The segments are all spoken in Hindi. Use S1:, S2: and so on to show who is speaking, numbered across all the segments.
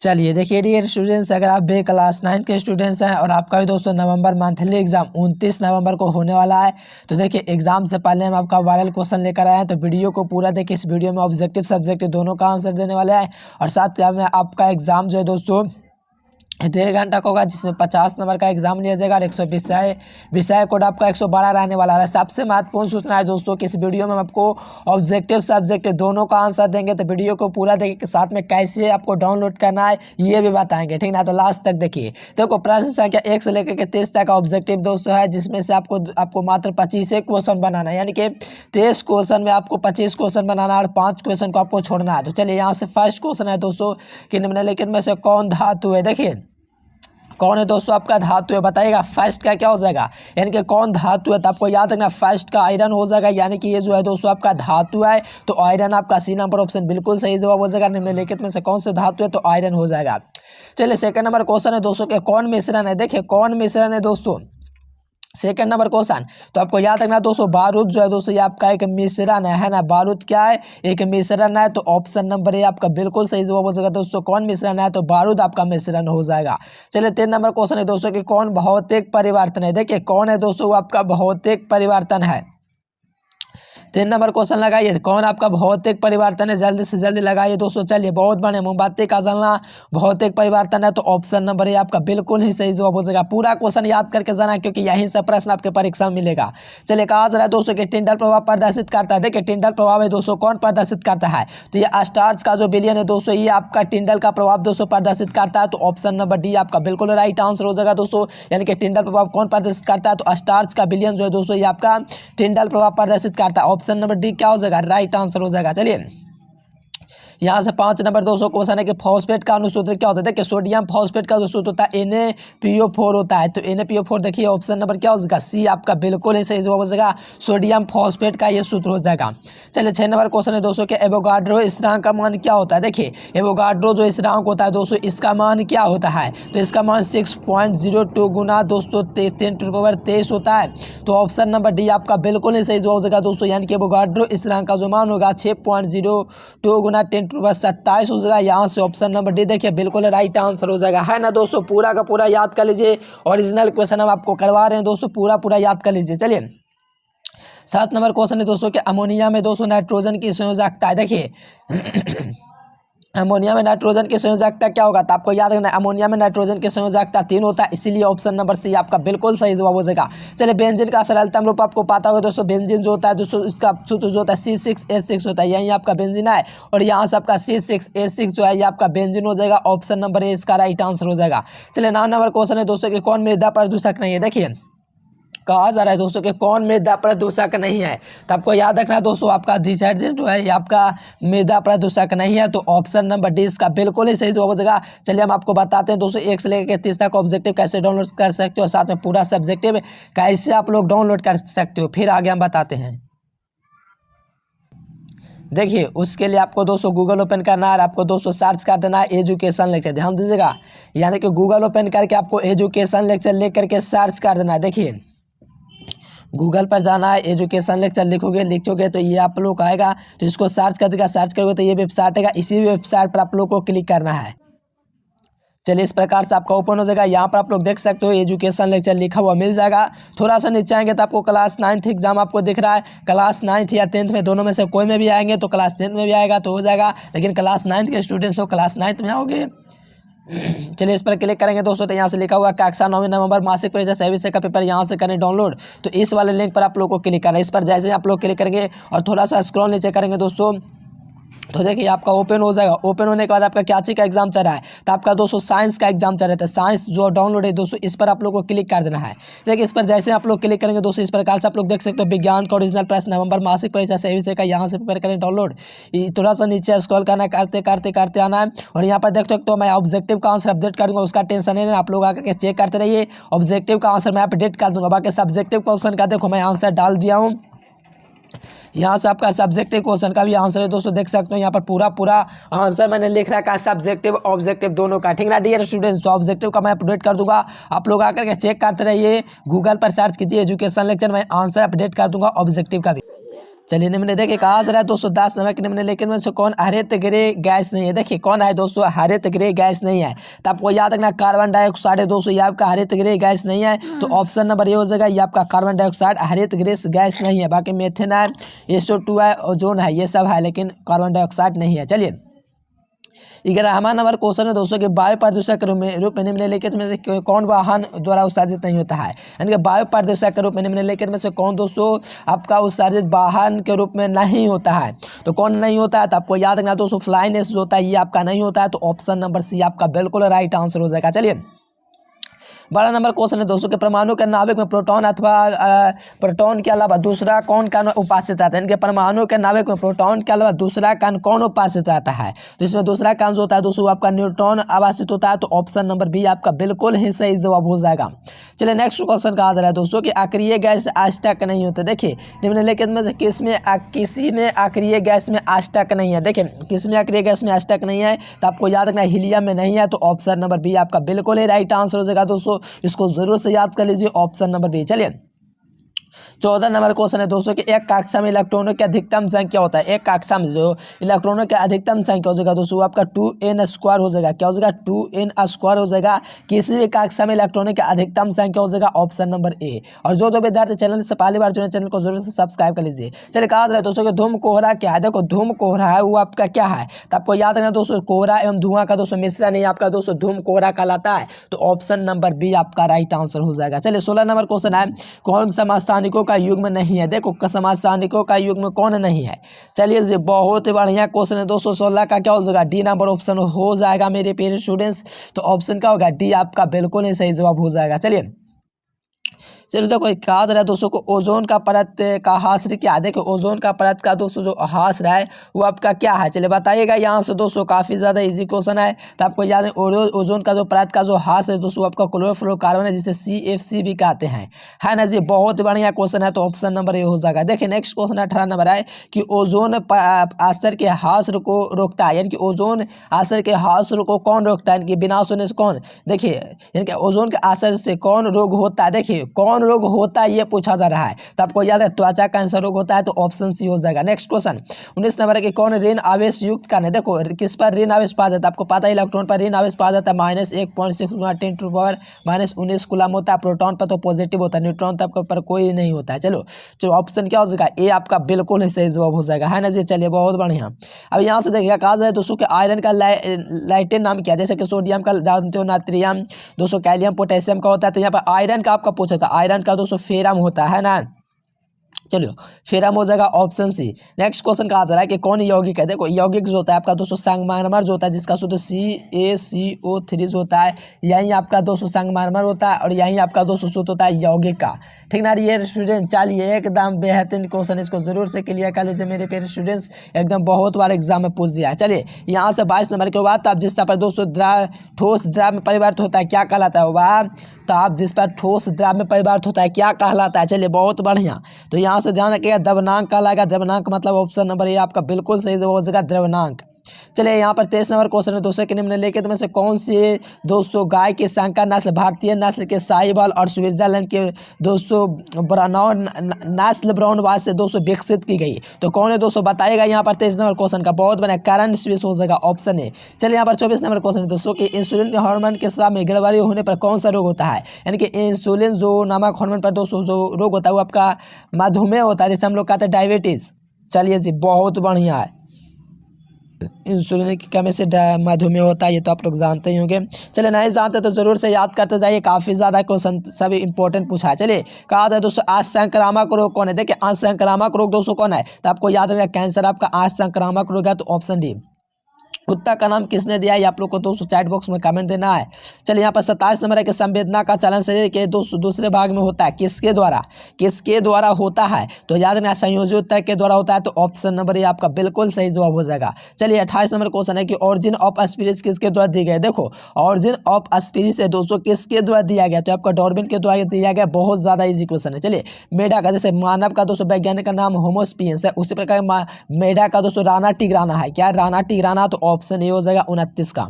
S1: चलिए देखिए डियर स्टूडेंट्स, अगर आप भी क्लास 9 के स्टूडेंट्स हैं और आपका भी दोस्तों नवंबर मंथली एग्जाम 29 नवंबर को होने वाला है, तो देखिए एग्जाम से पहले हम आपका वायरल क्वेश्चन लेकर आए हैं। तो वीडियो को पूरा देखिए। इस वीडियो में ऑब्जेक्टिव सब्जेक्ट दोनों का आंसर देने वाले हैं और साथ में आपका एग्जाम जो है दोस्तों 1.5 घंटा का होगा, जिसमें 50 नंबर का एग्जाम लिया जाएगा और 100 विषय कोड आपका 112 रहने वाला है। सबसे महत्वपूर्ण सूचना है दोस्तों कि इस वीडियो में हम आपको ऑब्जेक्टिव सब्जेक्ट दोनों का आंसर देंगे। तो वीडियो को पूरा देखिए के साथ में कैसे आपको डाउनलोड करना है ये भी बताएंगे, ठीक ना। तो लास्ट तक देखिए। देखो प्रश्न संख्या 1 से लेकर के 23 तक का ऑब्जेक्टिव दोस्तों है, जिसमें से आपको मात्र 25 क्वेश्चन बनाना है, यानी कि 23 क्वेश्चन में आपको 25 क्वेश्चन बनाना है और 5 क्वेश्चन को आपको छोड़ना है। तो चलिए यहाँ से फर्स्ट क्वेश्चन है दोस्तों कि निम्नलिखित में से कौन धातु है। देखिए कौन है दोस्तों आपका धातु है, बताइएगा। फर्स्ट का क्या हो जाएगा, यानी कि कौन धातु है। तो आपको याद रखना फर्स्ट का आयरन हो जाएगा, यानी कि ये जो है दोस्तों आपका धातु है। तो आयरन आपका सी नंबर ऑप्शन बिल्कुल सही जवाब हो जाएगा। निम्नलिखित में से कौन से धातु है, तो आयरन हो जाएगा। चलिए सेकंड नंबर क्वेश्चन है दोस्तों कि कौन मिश्रण है। देखिए कौन मिश्रण है दोस्तों, सेकंड नंबर क्वेश्चन। तो आपको याद रखना दोस्तों बारूद जो है दोस्तों ये आपका एक मिश्रण है ना। बारूद क्या है, एक मिश्रण है। तो ऑप्शन नंबर ए आपका बिल्कुल सही जवाब हो जाएगा दोस्तों। कौन मिश्रण है, तो बारूद आपका मिश्रण हो जाएगा। चलिए 3 नंबर क्वेश्चन है दोस्तों कि कौन भौतिक परिवर्तन है। देखिए कौन है दोस्तों, वो आपका भौतिक परिवर्तन है। 3 नंबर क्वेश्चन लगाइए, कौन आपका भौतिक परिवर्तन है, जल्दी से जल्दी लगाइए दोस्तों। चलिए बहुत बने मोमबत्ती का जलना भौतिक परिवर्तन है। तो ऑप्शन नंबर ए आपका बिल्कुल ही सही जवाब हो जाएगा। पूरा क्वेश्चन याद करके जाना, क्योंकि यहीं से प्रश्न आपके परीक्षा में मिलेगा। चलिए कहा जा रहा है दोस्तों कि टिंडल प्रभाव प्रदर्शित करता है। देखिए टिंडल प्रभाव है दोस्तों कौन प्रदर्शित करता है, तो ये स्टार्च का जो विलयन है दोस्तों ये आपका टिंडल का प्रभाव दोस्तों प्रदर्शित करता है। तो ऑप्शन नंबर डी आपका बिल्कुल राइट आंसर हो जाएगा दोस्तों। यानी कि टिंडल प्रभाव कौन प्रदर्शित करता है, तो स्टार्च का विलयन जो है दोस्तों ये आपका टिंडल प्रभाव प्रदर्शित करता है। ऑप्शन नंबर डी क्या हो जाएगा, राइट आंसर हो जाएगा। चलिए यहाँ से 5 नंबर दोस्तों क्वेश्चन है कि फॉस्फेट का अनुसूत्र क्या होता है। देखिए सोडियम फॉस्फेट का जो सूत्र होता है NaPO4 होता है। तो NaPO4 देखिए ऑप्शन नंबर क्या हो जाएगा, सी आपका बिल्कुल ही सही जवाब हो जाएगा। सोडियम फॉस्फेट का ये सूत्र हो जाएगा। चलिए 6 नंबर क्वेश्चन है दोस्तों कि एवोगाड्रो स्थिरांक का मान क्या होता है। देखिए एवोगाड्रो जो स्थिरांक होता है दोस्तों इसका मान क्या होता है, तो इसका मान 6.02 गुना दोस्तों 10⁻23 होता है। तो ऑप्शन नंबर डी आपका बिल्कुल ही सही जवाब हो जाएगा दोस्तों। यानी कि एवोगाड्रो स्थिरांक का जो मान होगा 6.02 गुना 10⁻27 हो जाएगा। यहाँ से ऑप्शन नंबर डी देखिए बिल्कुल राइट आंसर हो जाएगा, है ना दोस्तों। पूरा का पूरा याद कर लीजिए, ओरिजिनल क्वेश्चन हम आपको करवा रहे हैं दोस्तों, पूरा याद कर लीजिए। चलिए 7 नंबर क्वेश्चन है दोस्तों कि अमोनिया में दोस्तों नाइट्रोजन की संयोजकता है। देखिए अमोनिया में नाइट्रोजन की संयोजकता क्या होगा, तो आपको याद रखना है अमोनिया में नाइट्रोजन की संयोजकता 3 होता है, इसीलिए ऑप्शन नंबर सी आपका बिल्कुल सही जवाब हो जाएगा। चलिए बेंजीन का सरलतम रूप आपको पता होगा दोस्तों। बेंजीन जो होता है दोस्तों इसका सूत्र जो होता है C6H6 होता है, यही आपका बेंजीन है और यहाँ से आपका C6H6 जो है ये आपका बेंजीन हो जाएगा। ऑप्शन नंबर ए इसका राइट आंसर हो जाएगा। चलिए 9 नंबर क्वेश्चन है दोस्तों कि कौन मृदा प्रदूषक नहीं है। देखिए कहा जा रहा है दोस्तों कि कौन मृदा प्रदूषक नहीं है, तो आपको याद रखना है दोस्तों आपका डिटर्जेंट जो है ये आपका मृदा प्रदूषक नहीं है। तो ऑप्शन नंबर डी इसका बिल्कुल ही सही जवाब हो जाएगा। चलिए हम आपको बताते हैं दोस्तों 1 से लेकर 30 तक ऑब्जेक्टिव कैसे डाउनलोड कर सकते हो और साथ में पूरा सब्जेक्टिव कैसे आप लोग डाउनलोड कर सकते हो, फिर आगे हम बताते हैं। देखिए उसके लिए आपको दोस्तों गूगल ओपन करना है, आपको दोस्तों सर्च कर देना है एजुकेशन लेक्चर। ध्यान दीजिएगा, यानी कि गूगल ओपन करके आपको एजुकेशन लेक्चर ले करके सर्च कर देना है। देखिए गूगल पर जाना है, एजुकेशन लेक्चर लिखोगे तो ये आप लोग आएगा। तो इसको सर्च कर देगा, सर्च करोगे तो ये वेबसाइट आएगा, इसी वेबसाइट पर आप लोग को क्लिक करना है। चलिए इस प्रकार से आपका ओपन हो जाएगा। यहाँ पर आप लोग देख सकते हो एजुकेशन लेक्चर लिखा हुआ मिल जाएगा। थोड़ा सा नीचे आएंगे तो आपको क्लास 9th एग्जाम आपको दिख रहा है। क्लास 9th या 10th में दोनों में से कोई में भी आएंगे तो क्लास 10th में भी आएगा तो हो जाएगा, लेकिन क्लास 9th के स्टूडेंट्स हो क्लास 9th में आओगे। चलिए इस पर क्लिक करेंगे दोस्तों तो यहाँ से लिखा हुआ कक्षा 9 नवंबर मासिक परीक्षा सभी विषय का पेपर यहाँ से करें डाउनलोड। तो इस वाले लिंक पर आप लोग को क्लिक करना है। इस पर जैसे ही आप लोग क्लिक करेंगे और थोड़ा सा स्क्रॉल नीचे करेंगे दोस्तों तो देखिए आपका ओपन हो जाएगा। ओपन होने के बाद आपका क्या चीज़ का एग्जाम चल रहा है, तो आपका दोस्तों साइंस का एग्जाम चल रहा है। साइंस जो डाउनलोड है दोस्तों इस पर आप लोग को क्लिक कर देना है। देखिए इस पर जैसे आप लोग क्लिक करेंगे दोस्तों इस प्रकार से आप लोग देख सकते हो विज्ञान का ओरिजिनल प्रश्न नवंबर मासिक परीक्षा सही विषय का यहाँ से पेपर करें डाउनलोड। थोड़ा सा नीचे स्क्रॉल करना है, करते आना है और यहाँ पर देख सकते हो मैं ऑब्जेक्टिव का आंसर अपडेट कर दूंगा, उसका टेंशन नहीं है, आप लोग आकर के चेक करते रहिए। ऑब्जेक्टिव का आंसर मैं अपडेट कर दूंगा। बाकी सब्जेक्टिव क्वेश्चन का देखो मैं आंसर डाल दिया हूँ। यहाँ से आपका सब्जेक्टिव क्वेश्चन का भी आंसर है दोस्तों, देख सकते हो यहाँ पर पूरा आंसर मैंने लिख रखा है सब्जेक्टिव ऑब्जेक्टिव दोनों का, ठीक ना डियर स्टूडेंट्स। तो ऑब्जेक्टिव का मैं अपडेट कर दूंगा, आप लोग आकर के चेक करते रहिए। गूगल पर सर्च कीजिए एजुकेशन लेक्चर, मैं आंसर अपडेट कर दूंगा ऑब्जेक्टिव का भी। चलिए निम्न देखिए कहा जा रहा है दोस्तों 10 नंबर के निम्नलिखित में से कौन हरित गृह गैस नहीं है। देखिए कौन है दोस्तों, हरित गृह गैस नहीं है। तो आपको याद रखना कार्बन डाइऑक्साइड है दोस्तों, ये आपका हरित गृह गैस नहीं है। तो ऑप्शन नंबर ये हो जाएगा, ये आपका कार्बन डाइऑक्साइड हरित गृह गैस नहीं है। बाकी मीथेन है, SO2 है, ओजोन है, ये सब है, लेकिन कार्बन डाइऑक्साइड नहीं है। चलिए 11वां नंबर क्वेश्चन है दोस्तों कि वायु प्रदूषक के रूप में निम्नलिखित में से कौन वाहन द्वारा उत्सर्जित नहीं होता है। यानी कि वायु प्रदूषक के रूप में निम्नलिखित में से कौन दोस्तों आपका उत्सर्जित वाहन के रूप में नहीं होता है। तो कौन नहीं होता है, तो आपको याद रखना दोस्तों फ्लाइनेस जो होता है ये आपका नहीं होता है। तो ऑप्शन नंबर सी आपका बिल्कुल राइट आंसर हो जाएगा। चलिए 12 नंबर क्वेश्चन है दोस्तों कि परमाणु के नाभिक में प्रोटॉन अथवा प्रोटॉन के अलावा दूसरा कौन कण उपस्थित रहता है। इनके परमाणु के नाभिक में प्रोटॉन के अलावा दूसरा कण कौन उपस्थित रहता है। तो इसमें दूसरा कण जो होता है दोस्तों आपका न्यूट्रॉन अवस्थित होता है। तो ऑप्शन नंबर बी आपका बिल्कुल ही सही जवाब हो जाएगा। चलिए नेक्स्ट क्वेश्चन कहा जा रहा है दोस्तों कि अक्रिय गैस अष्टक नहीं होते। देखिए निम्नलिखित में से किसी में अक्रिय गैस में अष्टक नहीं है। देखिए किसमें अक्रिय गैस में अष्टक नहीं है, तो आपको याद रखना हीलियम में नहीं है। तो ऑप्शन नंबर बी आपका बिल्कुल ही राइट आंसर हो जाएगा दोस्तों, इसको जरूर से याद कर लीजिए, ऑप्शन नंबर बी। चलिए 14 नंबर क्वेश्चन है दोस्तों कि एक कक्षा में इलेक्ट्रॉनों की अधिकतम संख्या होता है। एक कक्षा में जो इलेक्ट्रॉनों की अधिकतम संख्या हो जाएगा दोस्तों आपका 2n² हो जाएगा। क्या हो जाएगा, 2n² हो जाएगा। किसी भी कक्षा में इलेक्ट्रॉनों की अधिकतम संख्या हो जाएगा ऑप्शन नंबर ए। और जो विद्यार्थी चैनल से पहली बार जुड़े चैनल को जरूर से सब्सक्राइब कर लीजिए। चलिए कहा जा रहा है दोस्तों कि धूम कोहरा क्या है। देखो धूम कोहरा है वो आपका क्या है, तो आपको याद रखना दोस्तों कोहरा एवं धुआं का दोस्तों मिश्रण ही आपका दोस्तों धूम कोहरा कहलाता है। तो ऑप्शन नंबर बी आपका राइट आंसर हो जाएगा। चलिए 16 नंबर क्वेश्चन है कौन समस्थानिकों का युग्म नहीं है। देखो समस्थानिकों का युग्म कौन नहीं है। चलिए जी बहुत ही बढ़िया क्वेश्चन है दोस्तों। 16 का क्या हो जाएगा, डी नंबर ऑप्शन हो जाएगा मेरे प्यारे स्टूडेंट्स। तो ऑप्शन क्या होगा, डी आपका बिल्कुल ही सही जवाब हो जाएगा। चलिए देखो कहा जा रहा है दोस्तों को ओजोन का परत का हास्र क्या है। देखो ओजोन का परत का दोस्तों जो हास्र है वो आपका क्या है, चलिए बताइएगा। यहाँ से दोस्तों काफ़ी ज़्यादा इजी क्वेश्चन है। तो आपको याद है ओजोन का जो परत का जो हास्र है दोस्तों आपका क्लोरोफ्लोरोकार्बन है, जिसे CFC भी कहते हैं, है ना जी। बहुत बढ़िया क्वेश्चन है, तो ऑप्शन नंबर ये हो जाएगा। देखिए नेक्स्ट क्वेश्चन 18 नंबर है कि ओजोन आस्तर के हास्र को रोकता है। यानी कि ओजोन आस्तर के हास्र को कौन रोकता है, इनकी विनाश होने से कौन, देखिए यानी कि ओजोन के आस्तर से कौन रोग होता है। देखिए कौन रोग होता है ये पूछा जा रहा है। तो आपको याद है त्वचा कैंसर रोग होता है। तो ऑप्शन सी हो जाएगा। नेक्स्ट क्वेश्चन 19 नंबर है कि कौन ऋण आवेश युक्त कण है। देखो किस पर ऋण आवेश पाया जाता है, आपको पता है इलेक्ट्रॉन पर ऋण आवेश पाया जाता है -1.6 × 10⁻⁻19 कूलम होता है। प्रोटॉन पर तो पॉजिटिव होता है, न्यूट्रॉन पर कोई नहीं होता है। चलो ऑप्शन क्या हो जाएगा, ए आपका बिल्कुल ही सही जवाब हो जाएगा, है ना जी। चलिए बहुत बढ़िया। अब यहाँ से देखिएगा कहा जाए दोस्तों कि आयरन का लाइटेन नाम क्या है। जैसे कि सोडियम का जानते हो नाट्रियम, दोस्तों कैलियम पोटेशियम का होता है। तो यहाँ पर आयरन का आपका पूछा था, आयरन का दोस्तों फेरम होता है ना। चलिए फेरम हो जाएगा ऑप्शन सी। नेक्स्ट क्वेश्चन कहा जा रहा है कि कौन यौगिक है। देखो यौगिक जो होता है आपका दोस्तों संगमरमर जो होता है, जिसका सूत्र CaCO3 जो होता है, यही आपका दोस्तों संगमरमर होता है। और यही आपका दोस्तों सूत्र होता है यौगिक का, ठीक ना। ये स्टूडेंट चलिए एकदम बेहतरीन क्वेश्चन, इसको जरूर से क्लियर कर लीजिए मेरे प्यारे स्टूडेंट्स, एकदम बहुत बार एग्जाम में पूछ दिया है। चलिए यहाँ से 22 नंबर के बाद, तो आप जिस पर दोस्तों ठोस द्रव में परिवर्तित होता है क्या कहलाता है वह, तो आप जिस पर ठोस द्रव में परिवर्तित होता है क्या कहलाता है। चलिए बहुत बढ़िया। तो यहाँ से ध्यान रखिएगा द्रव्यनांक कहलाएगा। द्रव्यनांक मतलब ऑप्शन नंबर ये आपका बिल्कुल सही जवाब हो जाएगा, द्रव्यनांक। चलिए यहाँ पर 23 नंबर क्वेश्चन है दोस्तों कि निम्नलिखित में से कौन सी दोस्तों गाय की संकर नस्ल भारतीय नस्ल के साहिवाल और स्विट्जरलैंड के दोस्तों ब्राउन नस्ल ब्राउनवाज से दोस्तों विकसित की गई। तो कौन है दोस्तों बताइएगा। यहाँ पर 23 नंबर क्वेश्चन का बहुत बड़ा करंट स्विच हो जाएगा, ऑप्शन है। चलिए यहाँ पर 24 नंबर क्वेश्चन है दोस्तों कि इंसुलिन हार्मोन के स्राव में गड़बड़ी होने पर कौन सा रोग होता है। यानी कि इंसुलिन जो नामक हार्मोन पर दोस्तों जो रोग होता है वो आपका मधुमेह होता है, जैसे हम लोग कहते हैं डायबिटीज। चलिए जी बहुत बढ़िया है, इंसुलिन की कमी से मधुमेह होता है, ये तो आप लोग जानते ही होंगे। चलिए नहीं जानते तो जरूर से याद करते जाइए, काफ़ी ज़्यादा क्वेश्चन सभी इंपॉर्टेंट पूछा है। चलिए कहा था दोस्तों असंक्रामक रोग कौन है। देखिए असंक्रामक रोग दोस्तों कौन है, तो आपको याद रखिएगा कैंसर आपका असंक्रामक रोग है। तो ऑप्शन डी। कुत्ता का नाम किसने दिया है, आप लोग को दोस्तों चैट बॉक्स में कमेंट देना है। चलिए यहाँ पर 27 नंबर है कि संवेदना का चलन शरीर के दूसरे भाग में होता है किसके द्वारा होता है। तो याद रखना संयोजी उत्तर के द्वारा होता है। तो ऑप्शन नंबर ये आपका बिल्कुल सही जवाब हो जाएगा। चलिए 28 नंबर क्वेश्चन है कि ऑरिजिन ऑफ स्पीसीज किसके द्वारा दी गई। देखो ऑरिजिन ऑफ स्पीसीज है दोस्तों किसके द्वारा दिया गया, तो आपका डार्विन के द्वारा दिया गया। बहुत ज़्यादा इजी क्वेश्चन है। चलिए मेढा का, जैसे मानव का दोस्तों वैज्ञानिक का नाम होमो सेपियंस है, उसी प्रकार मेढा का दोस्तों राणा टिग्राना है। क्या राणा टिग्राना, तो ऑप्शन ए हो जाएगा 29 का।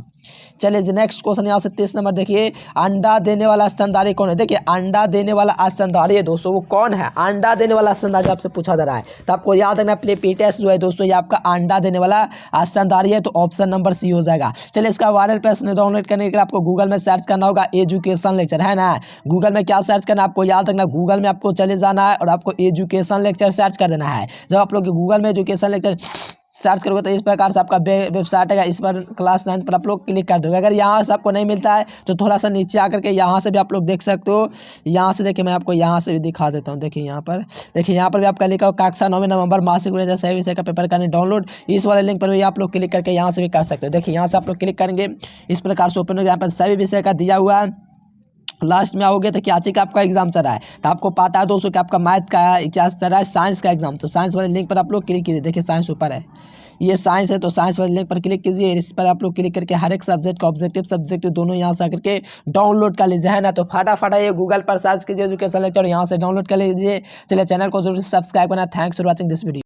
S1: चलिए जी नेक्स्ट क्वेश्चन यहाँ से 30 नंबर देखिए, अंडा देने वाला स्तनधारी कौन है। देखिए अंडा देने वाला स्तनधारी है दोस्तों, वो कौन है, अंडा देने वाला स्तनधारी आपसे पूछा जा रहा है। तो आपको याद रखना प्लेपिटेस जो है दोस्तों ये आपका अंडा देने वाला स्तनधारी है, तो ऑप्शन नंबर सी हो जाएगा। चलिए इसका वायरल प्रश्न डाउनलोड करने के लिए आपको गूगल में सर्च करना होगा एजुकेशन लेक्चर, है ना। गूगल में क्या सर्च करना है आपको याद रखना, गूगल में आपको चले जाना है और आपको एजुकेशन लेक्चर सर्च कर देना है। जब आप लोग गूगल में एजुकेशन लेक्चर सर्च करोगे तो इस प्रकार से आपका वेबसाइट है, इस पर क्लास 9 पर आप लोग क्लिक कर दोगे। अगर यहाँ से आपको नहीं मिलता है तो थोड़ा सा नीचे आकर के यहाँ से भी आप लोग देख सकते हो। यहाँ से देखिए मैं आपको यहाँ से भी दिखा देता हूँ। देखिए यहाँ पर, देखिए यहाँ पर भी आपका लिखा हो कक्षा 9 नवंबर मासिक सही विषय का पेपर करने डाउनलोड, इस वाले लिंक पर भी आप लोग क्लिक करके यहाँ से भी कर सकते हो। देखिए यहाँ से आप लोग क्लिक करेंगे इस प्रकार से ओपन हो, यहाँ पर सभी विषय का दिया हुआ है। लास्ट में आओगे तो क्या चीज़ का आपका एग्जाम चल रहा है, तो आपको पता है दोस्तों कि आपका मैथ का क्या चल रहा है, साइंस का एग्जाम। तो साइंस वाले लिंक पर आप लोग क्लिक कीजिए, देखिए साइंस ऊपर है, ये साइंस है तो साइंस वाले लिंक पर क्लिक कीजिए। इस पर आप लोग क्लिक करके हर एक सब्जेक्ट का ऑब्जेक्टिव सब्जेक्ट दोनों यहाँ से आकर के डाउनलोड कर लीजिए, है ना। तो फटाफट ये गूगल पर सर्च कीजिए एजुकेशन लेक्चर, यहाँ से डाउनलोड कर लीजिए। चलिए चैनल को जरूर सब्सक्राइब करना। Thanks for watching this video.